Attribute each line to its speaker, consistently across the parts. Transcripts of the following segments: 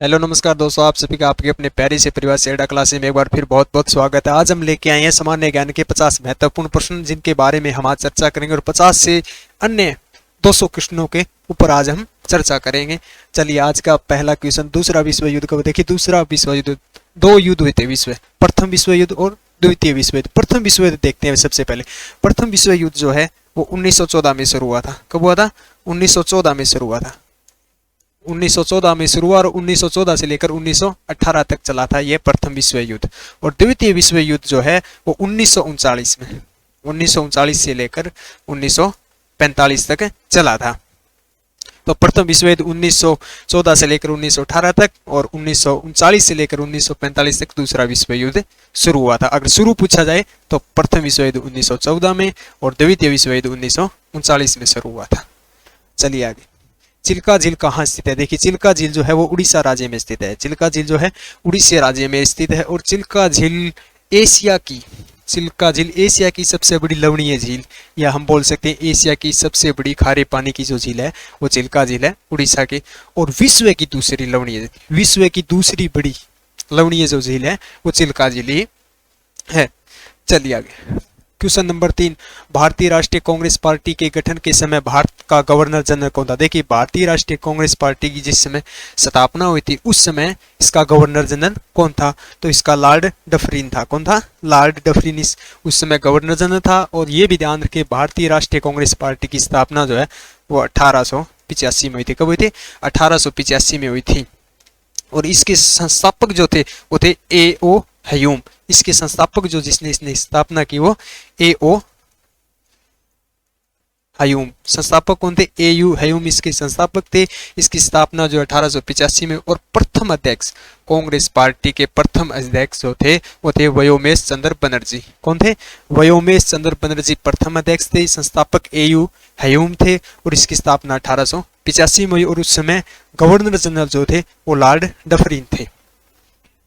Speaker 1: Hello नमस्कार दोस्तों, आप सभी का आपके अपने प्यारे से परिवार से एडा क्लास में एक बार फिर बहुत बहुत स्वागत है। आज हम लेके आए हैं सामान्य ज्ञान के 50 महत्वपूर्ण प्रश्न, जिनके बारे में हम आज चर्चा करेंगे और 50 से अन्य 200 क्वेश्चनों के ऊपर आज हम चर्चा करेंगे। चलिए, आज का पहला क्वेश्चन, दूसरा विश्व युद्ध कब। देखिए, दूसरा विश्व युद्ध, दो युद्ध हुए थे विश्व, प्रथम विश्व युद्ध और द्वितीय विश्व युद्ध। प्रथम विश्व युद्ध देखते हैं सबसे पहले। प्रथम विश्व युद्ध जो है वो 1914 में शुरू हुआ था। कब हुआ था? 1914 में शुरू हुआ था। 1914 में शुरू हुआ और 1914 से लेकर 1918 तक चला था ये प्रथम विश्व युद्ध। और द्वितीय विश्व युद्ध जो है वो 1939 में, 1939 से लेकर 1945 तक चला था। तो प्रथम विश्व युद्ध 1914 से लेकर 1918 तक और 1939 से लेकर 1945 तक दूसरा विश्व युद्ध शुरू हुआ था। अगर शुरू पूछा जाए तो प्रथम विश्व युद्ध 1914 में और द्वितीय विश्व युद्ध 1939 में शुरू हुआ था। चलिए आगे। चिल्का झील कहाँ स्थित है? देखिए, चिल्का झील जो है वो उड़ीसा राज्य में स्थित है। चिल्का झील जो है उड़ीसा राज्य में स्थित है। और चिल्का झील एशिया की सबसे बड़ी लवणीय झील, या हम बोल सकते हैं एशिया की सबसे बड़ी खारे पानी की जो झील है वो चिल्का झील है उड़ीसा की। और विश्व की दूसरी बड़ी लवणीय जो झील है वो चिल्का झील ही है। चलिए आगे। क्वेश्चन नंबर 3, भारतीय राष्ट्रीय कांग्रेस पार्टी के गठन के समय भारत का गवर्नर जनरल कौन था? देखिए, भारतीय राष्ट्रीय कांग्रेस पार्टी की जिस समय स्थापना हुई थी उस समय इसका गवर्नर जनरल कौन था? तो इसका लॉर्ड डफरिन था। कौन था? लॉर्ड डफरिन उस समय गवर्नर जनरल था। और ये भी ध्यान रखिए, भारतीय राष्ट्रीय कांग्रेस पार्टी की स्थापना जो है वो 1885 में हुई थी। कब हुई थी? 1885 में हुई थी। और इसके संस्थापक जो थे वो थे A.O. हयूम। इसके संस्थापक जो जिसने इसने स्थापना की वो A.O. हयूम। संस्थापक कौन थे? A.U. हयूम इसके संस्थापक थे। इसकी स्थापना जो 1885 में। और प्रथम अध्यक्ष, कांग्रेस पार्टी के प्रथम अध्यक्ष जो थे वो थे व्योमेश चंद्र बनर्जी। कौन थे? व्योमेश चंद्र बनर्जी प्रथम अध्यक्ष थे। संस्थापक A.U. हयूम थे और इसकी स्थापना 1885 में हुई। और उस समय गवर्नर जनरल जो थे वो लॉर्ड डफरिन थे।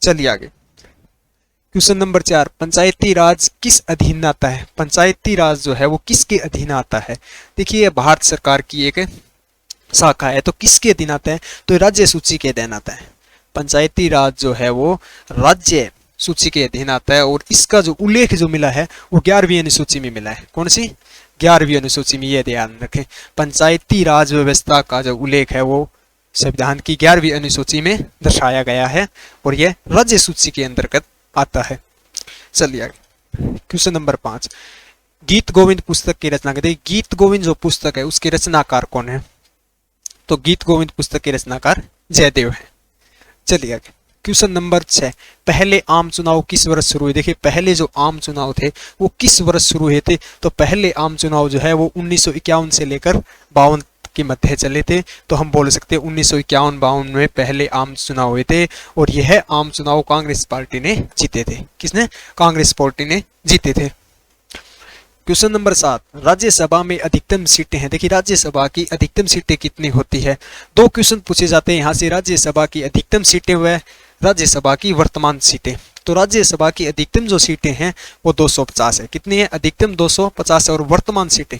Speaker 1: चलिए आगे। क्वेश्चन नंबर 4, पंचायती राज किस अधीन आता है? पंचायती राज जो है वो किसके अधीन आता है? देखिए, ये भारत सरकार की एक शाखा है। तो किसके अधीन आता है? तो राज्य सूची के अधीन आता है। पंचायती राज जो है वो राज्य सूची के अधीन आता है। और इसका जो उल्लेख जो मिला है वो 11वीं अनुसूची में मिला है। कौन सी? 11वीं अनुसूची में। ये ध्यान रखें, पंचायती राज व्यवस्था का जो उल्लेख है वो संविधान की 11वीं अनुसूची में दर्शाया गया है और यह राज्य सूची के अंतर्गत आता है। चलिए आगे। क्वेश्चन नंबर 5, गीत गोविंद पुस्तक की रचना करते हैं। गीत गोविंद जो पुस्तक है उसके रचनाकार कौन है? तो गीत गोविंद पुस्तक के रचनाकार जयदेव है। चलिए आगे। क्वेश्चन नंबर 6, पहले आम चुनाव किस वर्ष शुरू हुए? देखिए, पहले जो आम चुनाव थे वो किस वर्ष शुरू हुए थे? तो पहले आम चुनाव जो है वो 1951 से लेकर 52 के मध्य चले थे। तो हम बोल सकते हैं 1951-52 में पहले आम चुनाव हुए थे। और यह आम चुनाव कांग्रेस पार्टी ने जीते थे। किसने? कांग्रेस पार्टी ने जीते थे। क्वेश्चन नंबर 7, राज्यसभा में अधिकतम सीटें हैं। देखिए, राज्यसभा की अधिकतम सीटें कितनी होती है? दो क्वेश्चन पूछे जाते हैं यहाँ से। राज्यसभा की अधिकतम सीटें व राज्यसभा की वर्तमान सीटें। तो राज्यसभा की अधिकतम जो सीटें हैं वो 250 है। कितनी है? अधिकतम 250 है। और वर्तमान सीटें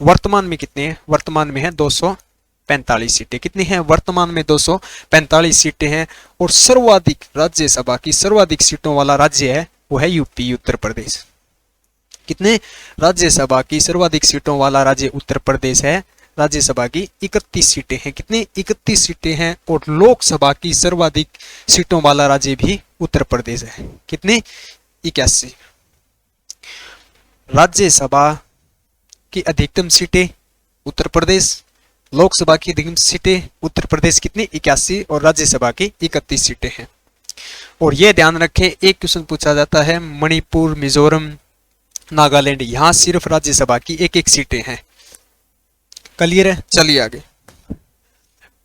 Speaker 1: वर्तमान में कितनी है? वर्तमान में है 245 सीटें। कितनी है? वर्तमान में 245 सीटें हैं। और सर्वाधिक राज्यसभा की सर्वाधिक सीटों वाला राज्य है वो है यूपी, उत्तर प्रदेश। कितने? राज्यसभा की सर्वाधिक सीटों वाला राज्य उत्तर प्रदेश है। राज्यसभा की 31 सीटें हैं। कितनी? 31 सीटें हैं। और लोकसभा की सर्वाधिक सीटों वाला राज्य भी उत्तर प्रदेश है। कितने? 81। राज्यसभा की अधिकतम सीटें उत्तर प्रदेश, लोकसभा की अधिकतम सीटें उत्तर प्रदेश कितनी? 81। और राज्यसभा की 31 सीटें हैं। और यह ध्यान रखें, एक क्वेश्चन पूछा जाता है मणिपुर, मिजोरम, नागालैंड, यहां सिर्फ राज्यसभा की एक एक सीटें हैं। क्लियर है? चलिए आगे।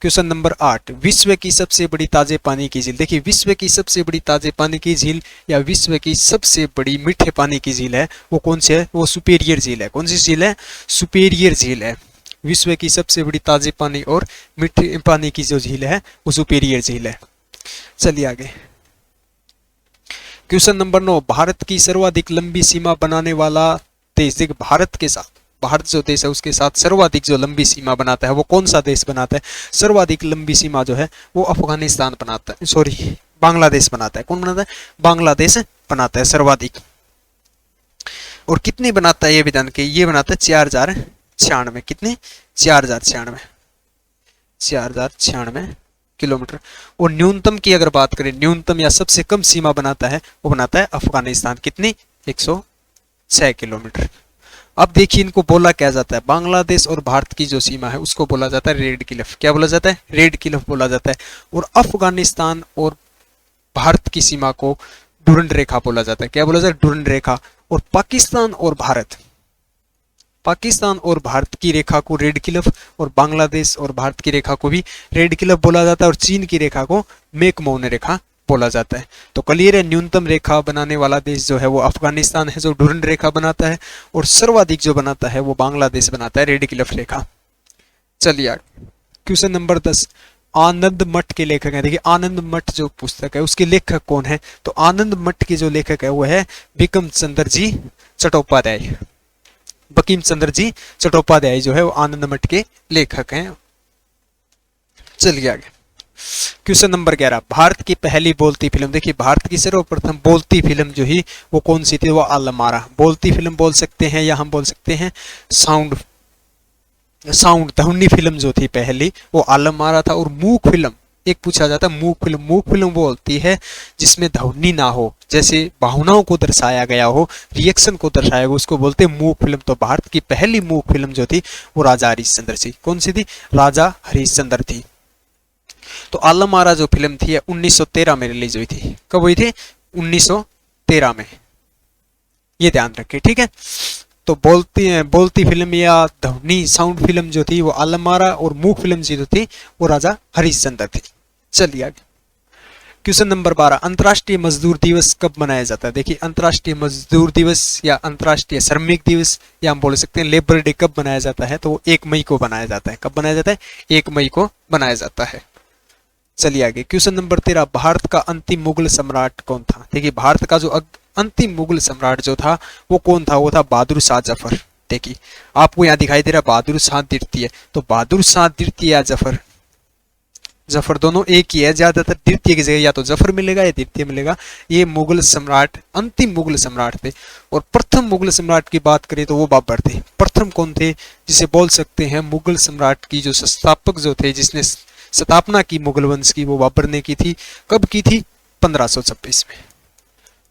Speaker 1: क्वेश्चन नंबर 8, विश्व की सबसे बड़ी ताजे पानी की झील। देखिए, विश्व की सबसे बड़ी ताजे पानी की झील या विश्व की सबसे बड़ी मीठे पानी की झील है वो कौन सी है? वो सुपेरियर झील है। कौन सी झील है? सुपेरियर झील है। विश्व की सबसे बड़ी ताजे पानी और मीठे पानी की जो झील है वो सुपेरियर झील है। चलिए आगे। क्वेश्चन नंबर 9, भारत की सर्वाधिक लंबी सीमा बनाने वाला देश। देखिए, भारत के साथ भारत जो देश है उसके साथ सर्वाधिक जो लंबी सीमा बनाता है वो कौन सा देश बनाता है? सर्वाधिक लंबी सीमा जो है वो अफगानिस्तान बनाता है, सॉरी बांग्लादेश बनाता है। कौन बनाता है? बांग्लादेश बनाता है सर्वाधिक। और कितनी बनाता है ये भी जान के, ये बनाता है 4096। कितने? 4096 किलोमीटर। और न्यूनतम की अगर बात करें, न्यूनतम या सबसे कम सीमा बनाता है वो बनाता है अफगानिस्तान। कितनी? 106 किलोमीटर। अब देखिए इनको बोला क्या जाता है, बांग्लादेश और भारत की जो सीमा है उसको बोला जाता है रेड क्लिफ। क्या बोला जाता है? रेड क्लिफ बोला जाता है। और अफगानिस्तान और भारत की सीमा को डुरंड रेखा बोला जाता है। क्या बोला जाता है? डुरंड रेखा। और पाकिस्तान और भारत की रेखा को रेड क्लिफ, और बांग्लादेश और भारत की रेखा को भी रेड क्लिफ बोला जाता है, और चीन की रेखा को मैकमोहन रेखा बोला जाता है। तो क्लियर है, न्यूनतम रेखा बनाने वाला देश जो है वो अफगानिस्तान है जो डुरंड रेखा बनाता है, और सर्वाधिक जो बनाता है वो बांग्लादेश बनाता है रेड क्लिफ रेखा। चलिए आगे क्वेश्चन नंबर 10। आनंद मठ के लेखक हैं। देखिए आनंद मठ जो पुस्तक है उसके लेखक कौन है? तो आनंद मठ के जो लेखक है वो है बिक्रम चंद्र जी चट्टोपाध्याय। बंकिम चंद्र जी चट्टोपाध्याय जो है वो आनंद मठ के लेखक हैं। चलिए आगे क्वेश्चन नंबर 11। भारत की पहली बोलती फिल्म। देखिए भारत की सर्वप्रथम बोलती फिल्म जो ही वो कौन सी थी? वो आलमारा। बोलती फिल्म बोल सकते हैं या हम बोल सकते हैं साउंड ध्वनि फिल्म जो थी पहली वो आलमारा था। और मूक फिल्म एक पूछा जाता है, मूक फिल्म वो होती है जिसमें ध्वनि ना हो, जैसे भावनाओं को दर्शाया गया हो, रिएक्शन को दर्शाया गया, उसको बोलते हैं मूक फिल्म। तो भारत की पहली मूक फिल्म जो थी वो राजा हरिश्चंद्र थी। कौन सी थी? राजा हरिश्चंद्र थी। तो आलमारा जो फिल्म थी 1913 में रिलीज हुई थी। कब हुई थी? 1913 में, ये ध्यान रखें, ठीक है। तो बोलती फिल्म या ध्वनि साउंड फिल्म जो थी वो आलमारा, और मूक फिल्म जो थी वो राजा हरिश्चंद्र थी। चलिए आगे क्वेश्चन नंबर 12। अंतर्राष्ट्रीय मजदूर दिवस कब मनाया जाता है? देखिए अंतर्राष्ट्रीय मजदूर दिवस या अंतर्राष्ट्रीय श्रमिक दिवस या हम बोल सकते हैं लेबर डे कब मनाया जाता है? तो वो 1 मई को बनाया जाता है। कब बनाया जाता है? 1 मई को बनाया जाता है। चलिए आगे क्वेश्चन नंबर 13। भारत का अंतिम मुगल सम्राट कौन था? देखिए भारत का जो अंतिम मुगल सम्राट जो था वो कौन था? वो था बहादुर शाह जफर। देखिए आपको यहाँ दिखाई दे रहा है बहादुर शाह द्वितीय। तो बहादुर शाह द्वितीय या जफर दोनों एक ही है। ज्यादातर द्वितीय की जगह या तो जफर मिलेगा या द्वितीय मिलेगा। ये मुगल सम्राट अंतिम मुगल सम्राट थे। और प्रथम मुगल सम्राट की बात करें तो वो बाबर थे। प्रथम कौन थे? जिसे बोल सकते हैं मुगल सम्राट की जो संस्थापक जो थे, जिसने स्थापना की मुगल वंश की, वो बाबर ने की थी। कब की थी? 1526 में।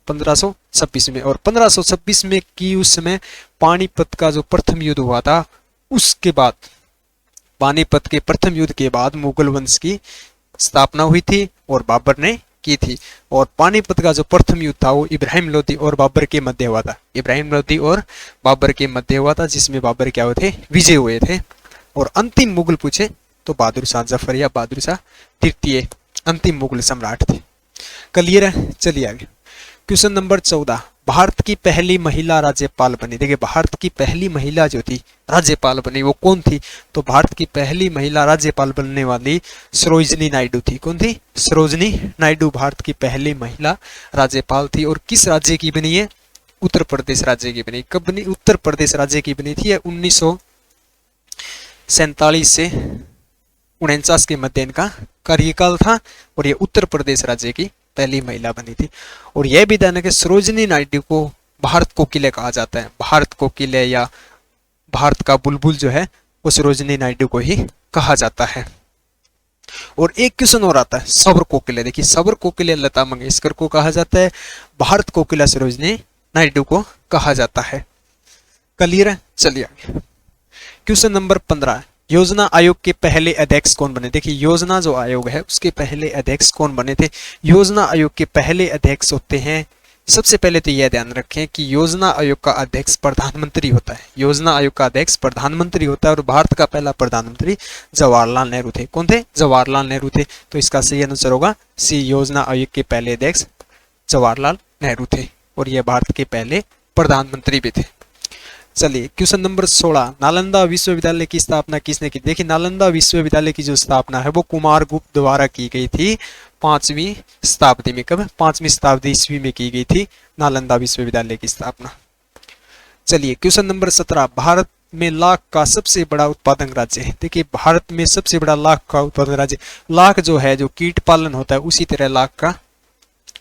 Speaker 1: 1526 में। और 1526 में की उस समय पानीपत का जो प्रथम युद्ध हुआ था, उसके बाद पानीपत के प्रथम युद्ध के बाद मुगल वंश की स्थापना हुई थी और बाबर ने की थी। और पानीपत का जो प्रथम युद्ध था वो इब्राहिम लोदी और बाबर के मध्य हुआ था। इब्राहिम लोदी और बाबर के मध्य हुआ था, जिसमें बाबर क्या हुए थे? विजय हुए थे। और अंतिम मुगल पूछे तो बहादुर शाह जफर या बहादुर शाह तृतीय अंतिम मुगल सम्राट थे। क्लियर है? चलिए आगे क्वेश्चन नंबर 14। भारत की पहली महिला राज्यपाल बनी। देखिए भारत की पहली महिला जो थी राज्यपाल बनी वो कौन थी? तो भारत की पहली महिला राज्यपाल बनने वाली सरोजिनी नायडू थी। कौन थी? सरोजिनी नायडू भारत की पहली महिला राज्यपाल थी। और किस राज्य की बनी है? उत्तर प्रदेश राज्य की बनी। कब बनी? उत्तर प्रदेश राज्य की बनी थी। 1947 से 1949 के मध्य इनका कार्यकाल था। और ये उत्तर प्रदेश राज्य की पहली महिला बनी थी। और यह भी ध्यान है कि सरोजिनी नायडू को भारत कोकिले कहा जाता है। भारत कोकिले या भारत का बुलबुल जो है वो सरोजिनी नायडू को ही कहा जाता है। और एक क्वेश्चन और आता है सबर कोकिले। देखिए सबर कोकिले लता मंगेशकर को कहा जाता है, भारत कोकिला सरोजिनी नायडू को कहा जाता है। क्लियर है? चलिए आगे क्वेश्चन नंबर 15। योजना आयोग के पहले अध्यक्ष कौन बने? देखिए योजना जो आयोग है उसके पहले अध्यक्ष कौन बने थे? योजना आयोग के पहले अध्यक्ष होते हैं, सबसे पहले तो यह ध्यान रखें कि योजना आयोग का अध्यक्ष प्रधानमंत्री होता है। योजना आयोग का अध्यक्ष प्रधानमंत्री होता है। और भारत का पहला प्रधानमंत्री जवाहरलाल नेहरू थे। कौन थे? जवाहरलाल नेहरू थे। तो इसका सही आंसर होगा सी, योजना आयोग के पहले अध्यक्ष जवाहरलाल नेहरू थे और यह भारत के पहले प्रधानमंत्री भी थे। चलिए क्वेश्चन नंबर 16। नालंदा विश्वविद्यालय की स्थापना किसने की? देखिए नालंदा विश्वविद्यालय की जो स्थापना है वो कुमारगुप्त द्वारा की गई थी 5वीं शताब्दी में। कब? 5वीं शताब्दी ईस्वी में की गई थी नालंदा विश्वविद्यालय की स्थापना। चलिए क्वेश्चन नंबर 17। भारत में लाख का सबसे बड़ा उत्पादक राज्य है। देखिए भारत में सबसे बड़ा लाख का उत्पादन राज्य, लाख जो है जो कीट पालन होता है उसी तरह लाख का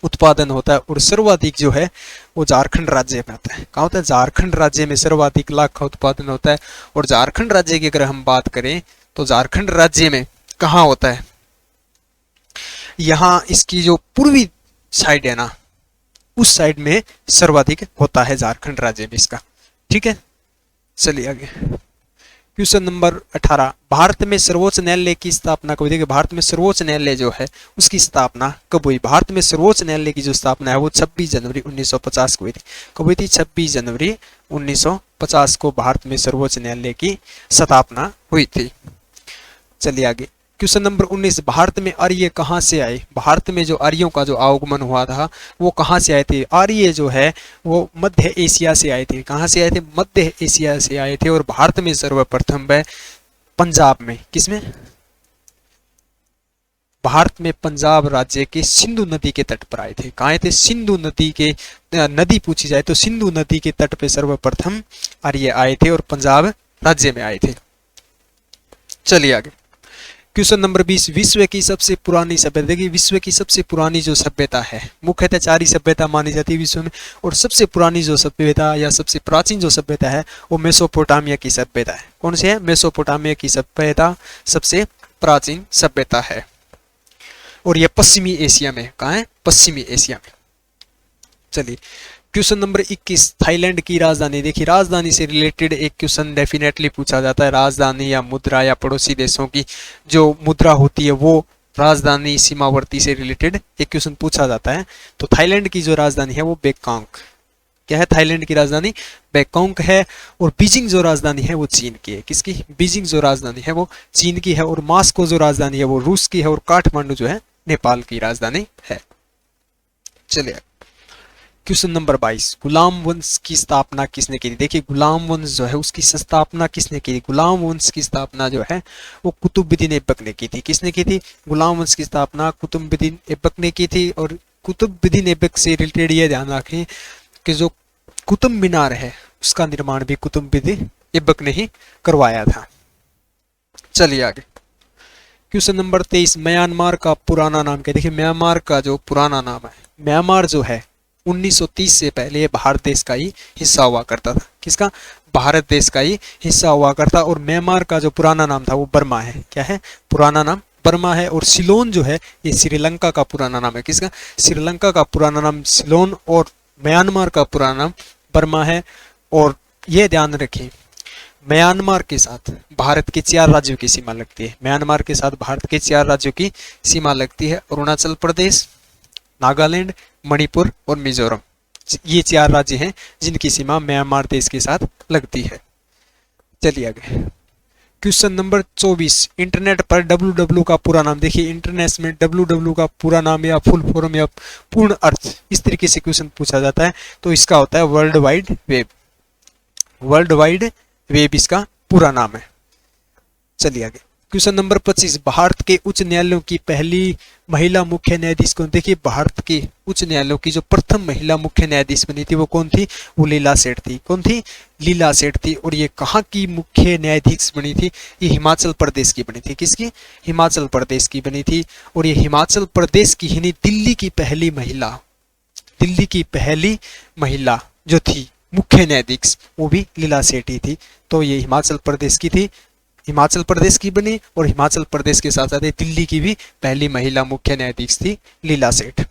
Speaker 1: उत्पादन होता है। और सर्वाधिक जो है वो झारखंड राज्य में आता है। कहाँ होता है? झारखंड राज्य में सर्वाधिक लाख का उत्पादन होता है। और झारखंड राज्य की अगर हम बात करें तो झारखंड राज्य में कहाँ होता है? यहाँ इसकी जो पूर्वी साइड है ना, उस साइड में सर्वाधिक होता है झारखंड राज्य में इसका। ठीक है, चलिए आगे। क्वेश्चन नंबर 18, भारत में सर्वोच्च न्यायालय की स्थापना कब हुई? देखिए भारत में सर्वोच्च न्यायालय जो है उसकी स्थापना कब हुई? भारत में सर्वोच्च न्यायालय की जो स्थापना है वो 26 जनवरी 1950 को हुई थी। कब हुई थी? 26 जनवरी 1950 को भारत में सर्वोच्च न्यायालय की स्थापना हुई थी। चलिए आगे। क्वेश्चन नंबर 19, भारत में आर्य कहाँ से आए? भारत में जो आर्यों का जो आगमन हुआ था वो कहाँ से आए थे? आर्य जो है वो मध्य एशिया से आए थे। कहाँ से आए थे? मध्य एशिया से आए थे। और भारत में सर्वप्रथम वह पंजाब में, किसमें? भारत में पंजाब राज्य के सिंधु नदी के तट पर आए थे। कहाँ आए थे? सिंधु नदी के, नदी पूछी जाए तो सिंधु नदी के तट पर सर्वप्रथम आर्य आए थे और पंजाब राज्य में आए थे। चलिए आगे। क्वेश्चन नंबर 20, विश्व की सबसे पुरानी सभ्यता। देखिए विश्व की सबसे पुरानी जो सभ्यता है, मुख्यतः 4 ही सभ्यता मानी जाती है विश्व में, और सबसे पुरानी जो सभ्यता या सबसे प्राचीन जो सभ्यता है वो मेसोपोटामिया की सभ्यता है। कौन सी है? मेसोपोटामिया की सभ्यता सबसे प्राचीन सभ्यता है। और यह पश्चिमी एशिया में, कहाँ है? पश्चिमी एशिया में। चलिए क्वेश्चन नंबर 21, थाईलैंड की राजधानी। देखिए राजधानी से रिलेटेड एक क्वेश्चन डेफिनेटली पूछा जाता है। राजधानी या मुद्रा या पड़ोसी देशों की जो मुद्रा होती है वो राजधानी सीमावर्ती से रिलेटेड एक क्वेश्चन पूछा जाता है। तो थाईलैंड की जो राजधानी है वो बैंकॉक। क्या है? थाईलैंड की राजधानी बैंकॉक है। और बीजिंग जो राजधानी है वो चीन की है। किसकी? बीजिंग जो राजधानी है वो चीन की है। और मॉस्को जो राजधानी है वो रूस की है। और काठमांडू जो है नेपाल की राजधानी है। चलिए क्वेश्चन नंबर 22, गुलाम वंश की स्थापना किसने की थी? देखिए गुलाम वंश जो है उसकी स्थापना किसने की थी? गुलाम वंश की स्थापना जो है वो कुतुबुद्दीन ऐबक ने की थी। किसने की थी? गुलाम वंश की स्थापना कुतुबुद्दीन ऐबक ने की थी। और कुतुबुद्दीन ऐबक से रिलेटेड ये ध्यान रखें कि जो कुतुब मीनार है उसका निर्माण भी कुतुबुद्दीन ऐबक ने ही करवाया था। चलिए आगे। क्वेश्चन नंबर 23, म्यांमार का पुराना नाम क्या? देखिए म्यांमार का जो पुराना नाम है, म्यांमार जो है 1930 से पहले भारत देश का ही हिस्सा हुआ करता था। किसका? भारत देश का ही हिस्सा हुआ करता। और म्यांमार का जो पुराना नाम था वो बर्मा है। क्या है? पुराना नाम बर्मा है। और सिलोन जो है ये श्रीलंका का पुराना नाम है। किसका? श्रीलंका का पुराना नाम सिलोन और म्यांमार का पुराना नाम बर्मा है। और ये ध्यान रखें म्यांमार के साथ भारत के 4 राज्यों की सीमा लगती है। म्यांमार के साथ भारत के 4 राज्यों की सीमा लगती है। अरुणाचल प्रदेश, नागालैंड, मणिपुर और मिजोरम, ये 4 राज्य हैं जिनकी सीमा म्यांमार देश के साथ लगती है। चलिए आगे। क्वेश्चन नंबर 24, इंटरनेट पर www का पूरा नाम। देखिए इंटरनेट में www का पूरा नाम या फुल फॉर्म या पूर्ण अर्थ इस तरीके से क्वेश्चन पूछा जाता है तो इसका होता है world wide web. World wide web इसका पूरा नाम है। चलिए आगे। क्वेश्चन नंबर 25, भारत के उच्च न्यायालयों की पहली महिला मुख्य न्यायाधीश कौन? देखिए भारत के उच्च न्यायालयों की जो प्रथम महिला मुख्य न्यायाधीश बनी थी वो कौन थी? वो लीला सेठ थी। कौन थी? लीला सेठ थी। और ये कहाँ की मुख्य न्यायाधीश बनी थी? ये हिमाचल प्रदेश की बनी थी। किसकी? हिमाचल प्रदेश की बनी थी। और ये हिमाचल प्रदेश की ही नहीं, दिल्ली की पहली महिला, दिल्ली की पहली महिला जो थी मुख्य न्यायाधीश वो भी लीला सेठ ही थी। तो ये हिमाचल प्रदेश की थी, हिमाचल प्रदेश की बनी। और हिमाचल प्रदेश के साथ साथ दिल्ली की भी पहली महिला मुख्य न्यायाधीश थी लीला सेठ।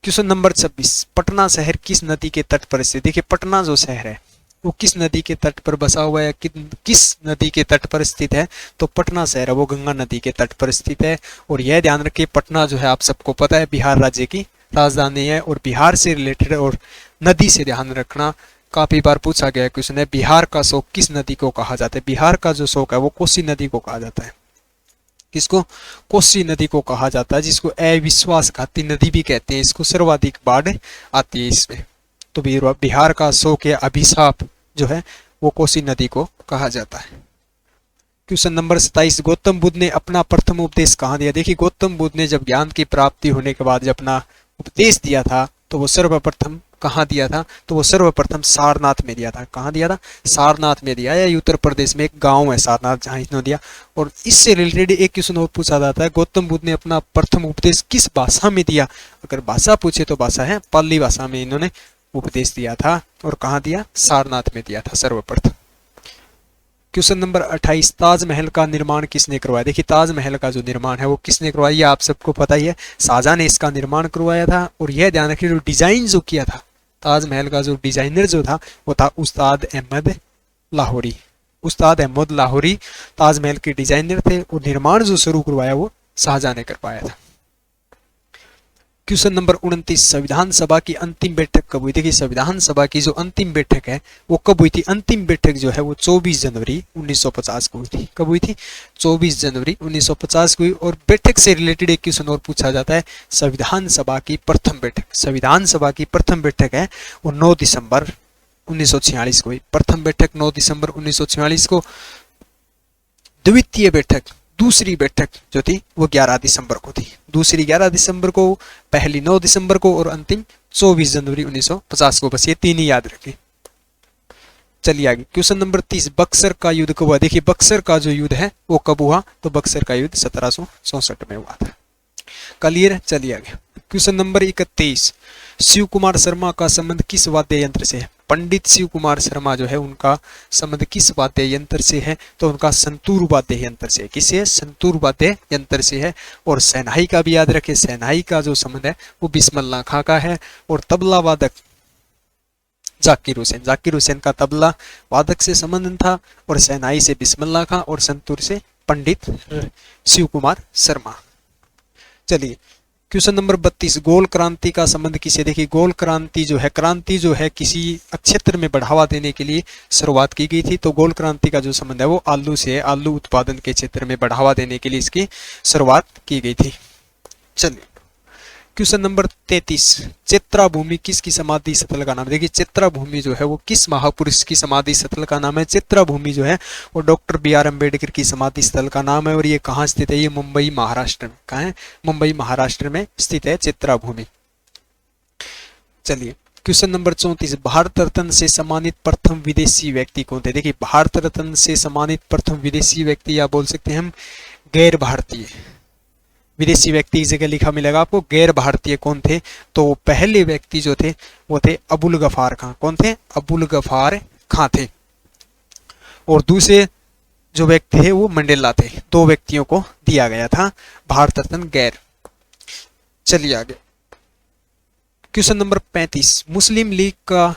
Speaker 1: क्वेश्चन नंबर 26, पटना शहर किस नदी के तट पर स्थित? देखिए पटना जो शहर है वो किस नदी के तट पर बसा हुआ है? किस नदी के तट पर स्थित है? तो पटना शहर है वो गंगा नदी के तट पर स्थित है। और यह ध्यान रखिए पटना जो है आप सबको पता है बिहार राज्य की राजधानी है। और बिहार से रिलेटेड और नदी से ध्यान रखना, काफी बार पूछा गया क्वेश्चन है, बिहार का शोक किस नदी को कहा जाता है? बिहार का जो शोक है वो कोसी नदी को कहा जाता है। किसको? कोसी नदी को कहा जाता है, जिसको अविश्वासघाती नदी भी कहते हैं। इसको सर्वाधिक बाढ़ आती है इसमें। तो बिहार का शोक या अभिशाप जो है वो कोसी नदी को कहा जाता है। क्वेश्चन नंबर 27, गौतम बुद्ध ने अपना प्रथम उपदेश कहाँ दिया? देखिए गौतम बुद्ध ने जब ज्ञान की प्राप्ति होने के बाद जब अपना उपदेश दिया था तो वो सर्वप्रथम कहाँ दिया था, तो वो सर्वप्रथम सारनाथ में दिया था। कहाँ दिया था, सारनाथ में दिया, या उत्तर प्रदेश में एक गांव है सारनाथ जहाँ इन्होंने दिया। और इससे रिलेटेड एक क्वेश्चन और पूछा जाता है, गौतम बुद्ध ने अपना प्रथम उपदेश किस भाषा में दिया। अगर भाषा पूछे तो भाषा है पाली भाषा में इन्होंने उपदेश दिया था। और कहाँ दिया, सारनाथ में दिया था सर्वप्रथम। क्वेश्चन नंबर 28, ताजमहल का निर्माण किसने करवाया। देखिए ताजमहल का जो निर्माण है वो किसने करवाया, ये आप सबको पता ही है, शाहजहां ने इसका निर्माण करवाया था। और यह ध्यान रखिए, जो डिजाइन जो किया था ताजमहल का, जो डिजाइनर जो था वो था उस्ताद अहमद लाहौरी। उस्ताद अहमद लाहौरी ताजमहल के डिजाइनर थे, और निर्माण जो शुरू करवाया वो शाहजहां ने करवाया था। क्वेश्चन नंबर 29, संविधान सभा की अंतिम बैठक कब हुई। देखिए संविधान सभा की जो अंतिम बैठक है वो कब हुई थी, अंतिम बैठक जो है वो 24 जनवरी 1950 को हुई थी। कब हुई थी, 24 जनवरी 1950 को हुई। और बैठक से रिलेटेड एक क्वेश्चन और पूछा जाता है, संविधान सभा की प्रथम बैठक, संविधान सभा की प्रथम बैठक है वो 9 दिसंबर 1946 को हुई। प्रथम बैठक 9 दिसंबर 1946 को। द्वितीय बैठक, दूसरी बैठक जो थी वो 11 दिसंबर को थी। दूसरी 11 दिसंबर को, पहली 9 दिसंबर को, और अंतिम 24 जनवरी 1950 को। बस ये तीन ही याद रखें। चलिए आगे, क्वेश्चन नंबर 30, बक्सर का युद्ध कब हुआ। देखिए बक्सर का जो युद्ध है वो कब हुआ, तो बक्सर का युद्ध 1764 में हुआ था। क्लियर है। चलिए आगे, क्वेश्चन नंबर 31, शिव कुमार शर्मा का संबंध किस वाद्य यंत्र से है। पंडित शिव कुमार शर्मा जो है उनका संबंध किस वाद्य यंत्र से है, तो उनका संतूर वाद्य यंत्र से। किससे, संतूर वाद्य यंत्र से है। और शहनाई का भी याद रखें, शहनाई का जो संबंध है वो बिस्मिल्लाह खां का है। और तबला वादक जाकिर हुसैन, जाकिर हुसैन का तबला वादक से संबंध था, और शहनाई से बिस्मिल्लाह खां, और संतूर से पंडित शिव कुमार शर्मा। चलिए क्वेश्चन नंबर 32, गोल क्रांति का संबंध किसे। देखिए गोल क्रांति जो है किसी क्षेत्र में बढ़ावा देने के लिए शुरुआत की गई थी। तो गोल क्रांति का जो संबंध है वो आलू से है, आलू उत्पादन के क्षेत्र में बढ़ावा देने के लिए इसकी शुरुआत की गई थी। चलिए क्वेश्चन नंबर 33, चित्रा भूमि किसकी समाधि स्थल का नाम है। देखिए चित्रा भूमि जो है वो किस महापुरुष की समाधि स्थल का नाम है। चित्रा भूमि जो है वो डॉक्टर BR अम्बेडकर की समाधि स्थल का नाम है। और ये कहाँ स्थित है, ये मुंबई महाराष्ट्र में। कहाँ है, मुंबई महाराष्ट्र में स्थित है चित्रा भूमि। चलिए क्वेश्चन नंबर 34, भारत रत्न से सम्मानित प्रथम विदेशी व्यक्ति कौन थे। देखिए भारत रत्न से सम्मानित प्रथम विदेशी व्यक्ति, या बोल सकते हैं हम गैर भारतीय, विदेशी व्यक्ति की जगह लिखा मिलेगा आपको गैर भारतीय कौन थे। तो पहले व्यक्ति जो थे वो थे अबुल गफार खां। कौन थे, अबुल गफार खां थे। और दूसरे जो व्यक्ति थे वो मंडेला थे। दो व्यक्तियों को दिया गया था भारत रत्न गैर। चलिए आगे, क्वेश्चन नंबर 35, मुस्लिम लीग का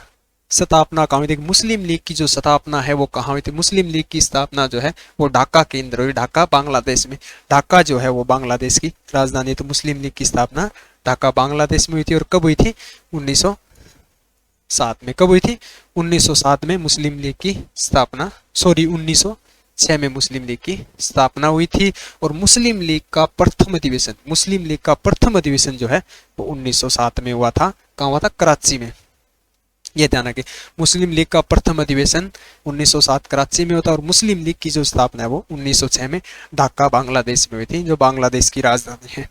Speaker 1: स्थापना कहाँ हुई थी। मुस्लिम लीग की जो स्थापना है वो कहाँ हुई थी। मुस्लिम लीग की स्थापना जो है वो ढाका के अंदर हुई, ढाका बांग्लादेश में। ढाका जो है वो बांग्लादेश की राजधानी। तो मुस्लिम लीग की स्थापना ढाका बांग्लादेश में हुई थी। और कब हुई थी, 1907 में। कब हुई थी, 1907 में मुस्लिम लीग की स्थापना, 1906 में मुस्लिम लीग की स्थापना हुई थी। और मुस्लिम लीग का प्रथम अधिवेशन, मुस्लिम लीग का प्रथम अधिवेशन जो है वो 1907 में हुआ था। कहाँ हुआ था, कराची में। यह ध्यान रखें, मुस्लिम लीग का प्रथम अधिवेशन 1907 कराची में होता है। और मुस्लिम लीग की जो स्थापना है वो 1906 में ढाका बांग्लादेश में हुई थी, जो बांग्लादेश की राजधानी है।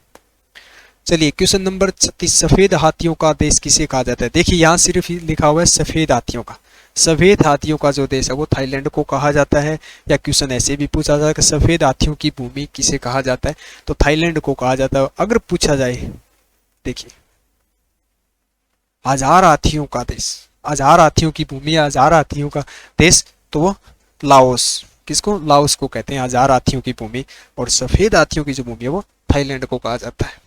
Speaker 1: चलिए क्वेश्चन नंबर 36, सफेद हाथियों का देश किसे कहा जाता है। देखिए यहाँ सिर्फ लिखा हुआ है सफेद हाथियों का। सफेद हाथियों का जो देश है वो थाईलैंड को कहा जाता है। या क्वेश्चन ऐसे भी पूछा जाता है कि सफेद हाथियों की भूमि किसे कहा जाता है, तो थाईलैंड को कहा जाता है। अगर पूछा जाए, देखिए हजार हाथियों का देश, हजार हाथियों की भूमि, हजार हाथियों का देश, तो वो लाओस, किसको, लाओस को कहते हैं हजार हाथियों की भूमि। और सफेद हाथियों की जो भूमि है वो थाईलैंड को कहा जाता है।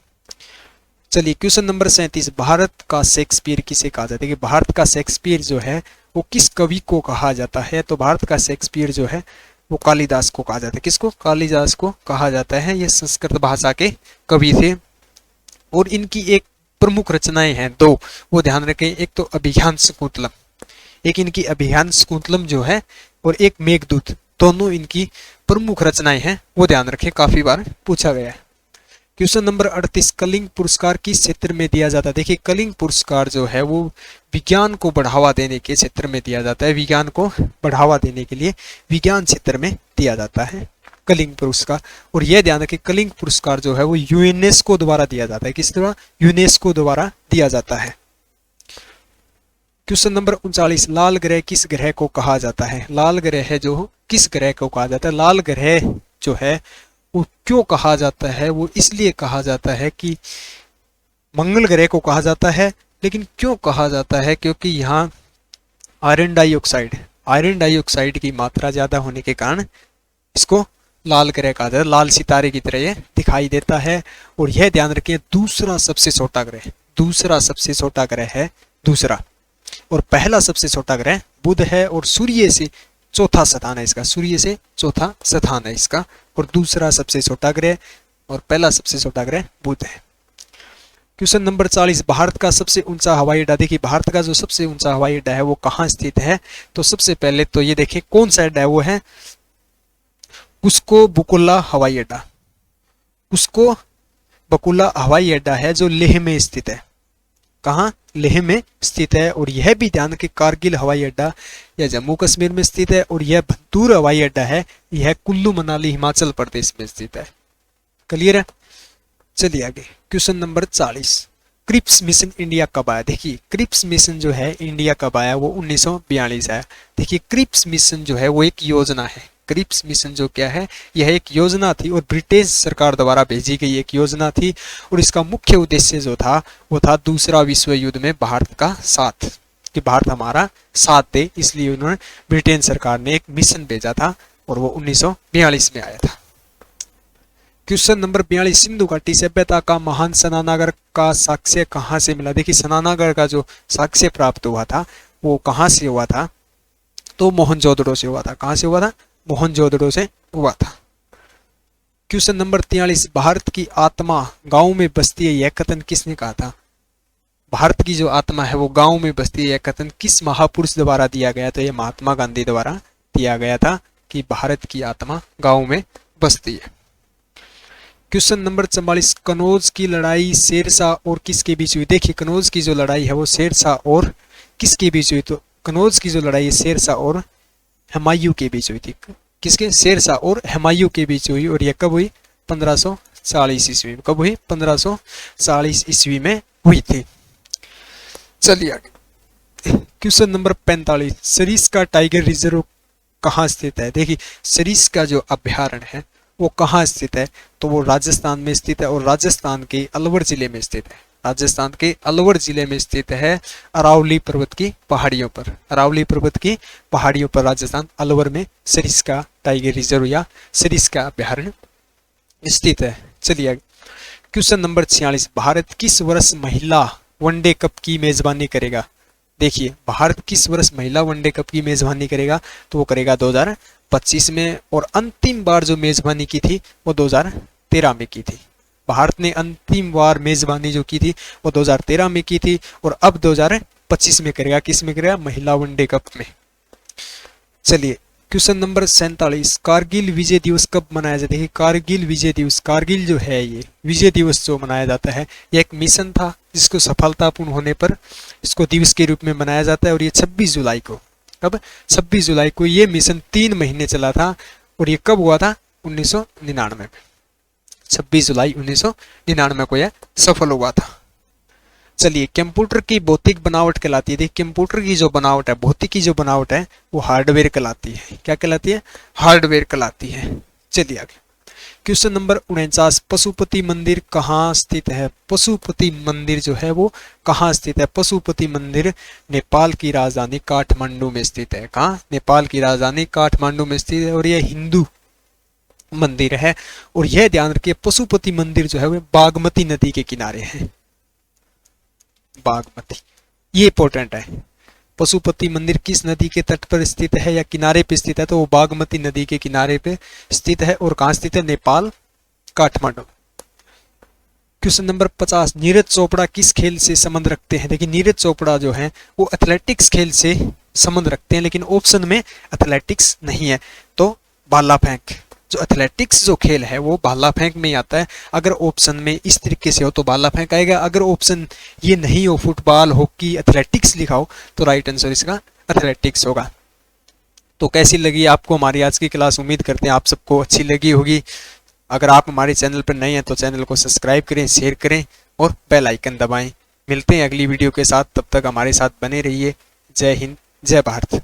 Speaker 1: चलिए क्वेश्चन नंबर 37, भारत का शेक्सपियर किसे कहा जाता है। कि भारत का शेक्सपियर जो है वो किस कवि को कहा जाता है। तो भारत का शेक्सपियर जो है वो कालिदास को कहा जाता है। किसको, कालिदास को कहा जाता है। ये संस्कृत भाषा के कवि थे। और इनकी एक प्रमुख रचनाएं हैं दो, वो ध्यान रखें। एक तो अभिज्ञान शकुंतलम, एक इनकी अभिज्ञान शकुंतलम जो है, और एक मेघदूत, दोनों इनकी प्रमुख रचनाएं हैं, वो ध्यान रखें, काफी बार पूछा गया है। क्वेश्चन नंबर 38, कलिंग पुरस्कार किस क्षेत्र में दिया जाता है। देखिए कलिंग पुरस्कार जो है वो विज्ञान को बढ़ावा देने के क्षेत्र में दिया जाता है। विज्ञान को बढ़ावा देने के लिए विज्ञान क्षेत्र में दिया जाता है कलिंग पुरस्कार। और यह ध्यान रखें, कलिंग पुरस्कार जो है वो यूनेस्को द्वारा दिया जाता है। किस द्वारा, यूनेस्को द्वारा दिया जाता है। क्वेश्चन नंबर 39, लाल ग्रह किस ग्रह को कहा जाता है? लाल ग्रह जो किस ग्रह को कहा जाता है? लाल ग्रह जो है वो क्यों कहा जाता है? वो इसलिए कहा जाता है कि मंगल ग्रह को कहा जाता है, लेकिन क्यों कहा जाता है? क्योंकि यहाँ आयरन डाइऑक्साइड की मात्रा ज्यादा होने के कारण इसको लाल ग्रह कहा जाता है। लाल सितारे की तरह ये दिखाई देता है। और यह ध्यान रखें, दूसरा सबसे छोटा ग्रह है दूसरा, और पहला सबसे छोटा ग्रह बुध है, और सूर्य से चौथा स्थान है इसका, और दूसरा सबसे छोटा ग्रह और पहला सबसे छोटा ग्रह बुध है। क्वेश्चन नंबर 40, भारत का सबसे ऊंचा हवाई अड्डा। देखिए भारत का जो सबसे ऊंचा हवाई अड्डा है वो कहाँ स्थित है? तो सबसे पहले तो ये देखें कौन सा अड्डा है, वो है कुस्को बकुला हवाई अड्डा। कुस्को बकुला हवाई अड्डा है जो लेह में स्थित है। कहाँ? लेह में स्थित है। और यह भी ध्यान रखें, कारगिल हवाई अड्डा यह जम्मू कश्मीर में स्थित है, और यह भंतूर हवाई अड्डा है यह कुल्लू मनाली हिमाचल प्रदेश में स्थित है। क्लियर है? चलिए आगे, question number 40, Cripps mission India कब आया? देखिए क्रिप्स मिशन जो है इंडिया कब आया? वो 1942 आया। देखिए क्रिप्स मिशन जो है वो एक योजना है। क्रिप्स मिशन जो क्या है, यह एक योजना थी और ब्रिटिश सरकार द्वारा भेजी गई एक योजना थी, और इसका मुख्य उद्देश्य जो था वो था दूसरा विश्व युद्ध में भारत का साथ, कि भारत हमारा साथ दे, इसलिए उन्होंने ब्रिटेन सरकार ने एक मिशन भेजा था, और वो 1942 में आया था। क्वेश्चन नंबर 42, सिंधु घाटी सभ्यता का महान स्नानागार का साक्ष्य कहाँ से मिला? देखिए स्नानागार का जो साक्ष्य प्राप्त हुआ था वो कहाँ से हुआ था? तो मोहनजोदड़ो से हुआ था। कहाँ से हुआ था? मोहनजोदड़ो से हुआ था। क्वेश्चन नंबर 43, भारत की आत्मा गांव में बसती है, यह कथन किसने कहा था? भारत की जो आत्मा है वो गांव में बसती है, यह कथन किस महापुरुष द्वारा दिया गया? तो यह महात्मा गांधी द्वारा दिया गया था कि भारत की आत्मा गांव में बसती है। क्वेश्चन नंबर 44, कनौज की लड़ाई शेरशाह और किसके बीच हुई? देखिए कनौज की जो लड़ाई है वो शेरशाह और किसके बीच हुई? तो कनौज की जो लड़ाई है शेरशाह और हुमायूं के बीच हुई थी। किसके? शेरशाह और हुमायूं के बीच हुई, और यह कब हुई? 1540 ईस्वी में। कब हुई? 1540 ईस्वी में हुई थी। चलिए आगे, question number 45, Sariska tiger reserve कहाँ स्थित है? देखिए सरिस्का जो अभ्यारण्य है वो कहाँ स्थित है? तो वो राजस्थान में स्थित है, और राजस्थान के अलवर जिले में स्थित है। राजस्थान के अलवर जिले में स्थित है, अरावली पर्वत की पहाड़ियों पर। अरावली पर्वत की पहाड़ियों पर राजस्थान अलवर में सरिस्का टाइगर रिजर्व या सरिस्का अभ्यारण्य स्थित है। चलिए क्वेश्चन नंबर 46, भारत किस वर्ष महिला वनडे कप की मेजबानी करेगा? देखिए भारत किस वर्ष महिला वनडे कप की मेजबानी करेगा? तो वो करेगा 2025 में, और अंतिम बार जो मेजबानी की थी वो 2013 में की थी। भारत ने अंतिम बार मेजबानी जो की थी वो 2013 में की थी, और अब 2025 में करेगा। किस में करेगा? महिला वनडे कप में। चलिए क्वेश्चन नंबर 47, कारगिल विजय दिवस कब मनाया जाता है? कारगिल विजय दिवस, कारगिल जो है ये विजय दिवस जो मनाया जाता है ये एक मिशन था जिसको सफलतापूर्ण होने पर इसको दिवस के रूप में मनाया जाता है, और ये 26 जुलाई को, कब? 26 जुलाई को ये मिशन 3 महीने चला था, और ये कब हुआ था? 1999 में। 26 जुलाई 1999 को यह सफल हुआ था। चलिए कंप्यूटर की भौतिक बनावट कहलाती है। देखिए कंप्यूटर की जो बनावट है, भौतिक की जो बनावट है वो हार्डवेयर कहलाती है। क्या कहलाती है? हार्डवेयर कहलाती है। चलिए आगे, क्वेश्चन नंबर 49, पशुपति मंदिर कहाँ स्थित है? पशुपति मंदिर जो है वो कहाँ स्थित है? पशुपति मंदिर नेपाल की राजधानी काठमांडू में स्थित है। कहाँ? नेपाल की राजधानी काठमांडू में स्थित है, और यह हिंदू मंदिर है। और यह ध्यान रखिए पशुपति मंदिर जो है वो बागमती नदी के किनारे है। बागमती, ये इंपॉर्टेंट है। पशुपति मंदिर किस नदी के तट पर स्थित है या किनारे पे स्थित है? तो वो बागमती नदी के किनारे पे स्थित है। और कहाँ स्थित है? नेपाल, काठमांडू। क्वेश्चन नंबर 50, नीरज चोपड़ा किस खेल से संबंध रखते हैं? देखिए नीरज चोपड़ा जो है वो एथलेटिक्स खेल से संबंध रखते हैं, लेकिन ऑप्शन में एथलेटिक्स नहीं है, तो भाला फेंक। जो एथलेटिक्स जो खेल है वो भाला फेंक में ही आता है। अगर ऑप्शन में इस तरीके से हो तो भाला फेंक आएगा, अगर ऑप्शन ये नहीं हो, फुटबॉल, हॉकी, एथलेटिक्स लिखा हो, तो राइट आंसर इसका एथलेटिक्स होगा। तो कैसी लगी आपको हमारी आज की क्लास? उम्मीद करते हैं आप सबको अच्छी लगी होगी। अगर आप हमारे चैनल पर नए हैं तो चैनल को सब्सक्राइब करें, शेयर करें और बेल आइकन दबाएं। मिलते हैं अगली वीडियो के साथ, तब तक हमारे साथ बने रहिए। जय हिंद, जय भारत।